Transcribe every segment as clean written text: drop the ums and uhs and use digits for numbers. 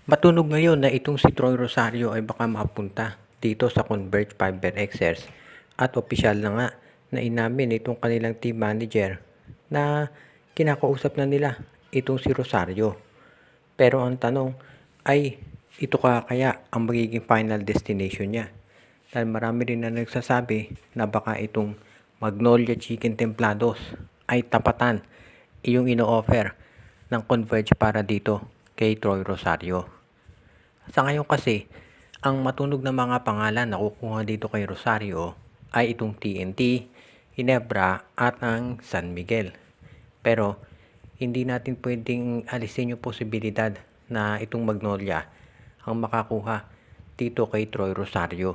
Matunog ngayon na itong si Troy Rosario ay baka mapunta dito sa Converge FiberXers at opisyal na nga na inamin itong kanilang team manager na kinakausap na nila itong si Rosario. Pero ang tanong ay ito kaya ang magiging final destination niya? Dahil marami rin na nagsasabi na baka itong Magnolia Chicken Templados ay tapatan yung ino-offer ng Converge para dito kay Troy Rosario. Sa ngayon kasi, ang matunog na mga pangalan na kukuha dito kay Rosario ay itong TNT, Ginebra at ang San Miguel. Pero hindi natin pwedeng alisin yung posibilidad na itong Magnolia ang makakuha dito kay Troy Rosario.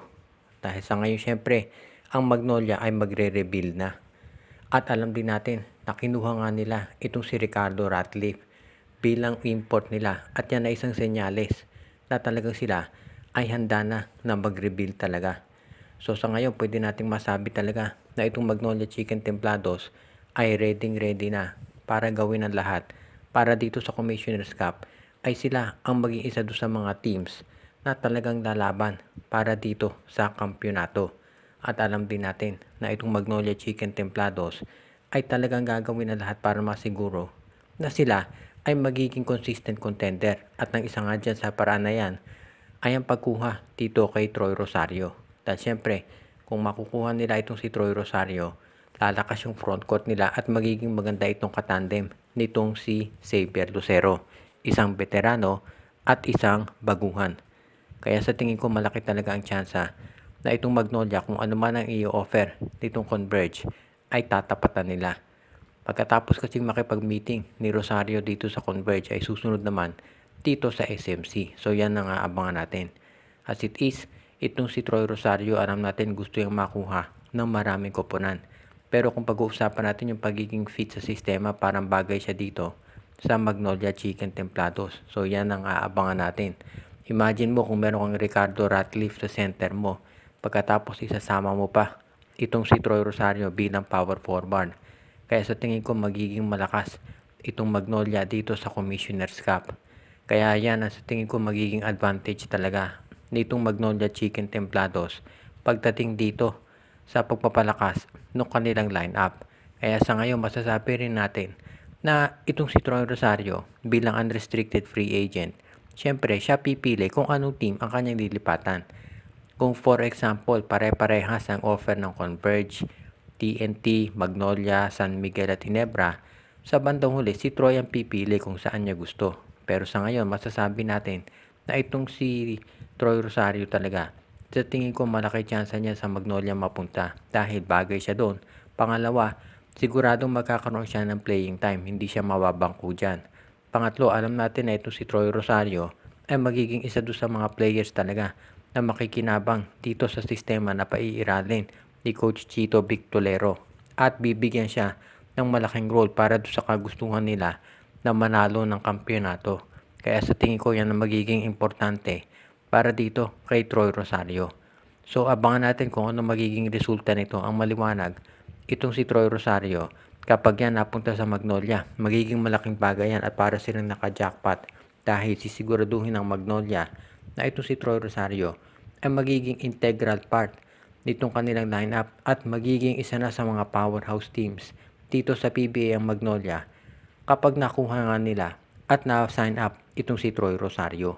Dahil sa ngayon syempre, ang Magnolia ay magre-rebuild na. At alam din natin na kinuha nga nila itong si Ricardo Ratcliffe bilang import nila at yan ay isang senyales na talagang sila ay handa na mag-rebuild talaga. So sa ngayon pwede nating masabi talaga na itong Magnolia Chicken Templados ay ready na para gawin ang lahat para dito sa Commissioner's Cup ay sila ang maging isa doon sa mga teams na talagang lalaban para dito sa kampyonato. At alam din natin na itong Magnolia Chicken Templados ay talagang gagawin ang lahat para masiguro na sila ay magiging consistent contender. At ng isa nga dyan sa paraan na yan ay ang pagkuha dito kay Troy Rosario. Dahil syempre, kung makukuha nila itong si Troy Rosario, lalakas yung frontcourt nila at magiging maganda itong katandem nitong si Xavier Lucero. Isang veterano at isang baguhan. Kaya sa tingin ko malaki talaga ang tsansa na itong Magnolia kung ano man ang i-offer nitong Converge ay tatapatan nila. Pagkatapos kasing makipag-meeting ni Rosario dito sa Converge ay susunod naman dito sa SMC. So yan ang aabangan natin. As it is, itong si Troy Rosario alam natin gusto yung makuha ng maraming koponan. Pero kung pag-uusapan natin yung pagiging fit sa sistema, parang bagay siya dito sa Magnolia Chicken Templados. So yan ang aabangan natin. Imagine mo kung meron kang Ricardo Ratcliffe sa center mo, pagkatapos isasama mo pa itong si Troy Rosario bilang power forward. Kaya sa tingin ko magiging malakas itong Magnolia dito sa Commissioner's Cup. Kaya yan ang sa tingin ko magiging advantage talaga nitong Magnolia Chicken Templados pagdating dito sa pagpapalakas ng kanilang lineup. Kaya sa ngayon masasabi rin natin na itong si Troy Rosario bilang unrestricted free agent, syempre siya pipili kung anong team ang kanyang lilipatan. Kung for example, pare-parehas ang offer ng Converge, TNT, Magnolia, San Miguel at Ginebra, sa bandang huli si Troy ang pipili kung saan niya gusto. Pero sa ngayon, masasabi natin na itong si Troy Rosario talaga, sa tingin ko malaki tsansa niya sa Magnolia mapunta dahil bagay siya doon. Pangalawa, siguradong magkakaroon siya ng playing time, hindi siya mababangko dyan. Pangatlo, alam natin na itong si Troy Rosario ay magiging isa doon sa mga players talaga na makikinabang dito sa sistema na paiiralin ni Coach Chito Victolero at bibigyan siya ng malaking role para doon sa kagustuhan nila na manalo ng kampyonato. Kaya sa tingin ko yan ang magiging importante para dito kay Troy Rosario. So abangan natin kung ano magiging resulta nito. Ang maliwanag, itong si Troy Rosario, kapag yan napunta sa Magnolia, magiging malaking bagay yan at para silang naka-jackpot dahil sisiguraduhin ng Magnolia na itong si Troy Rosario ay magiging integral part nitong kanilang lineup at magiging isa na sa mga powerhouse teams dito sa PBA ang Magnolia kapag nakuha nga nila at na-sign up itong si Troy Rosario.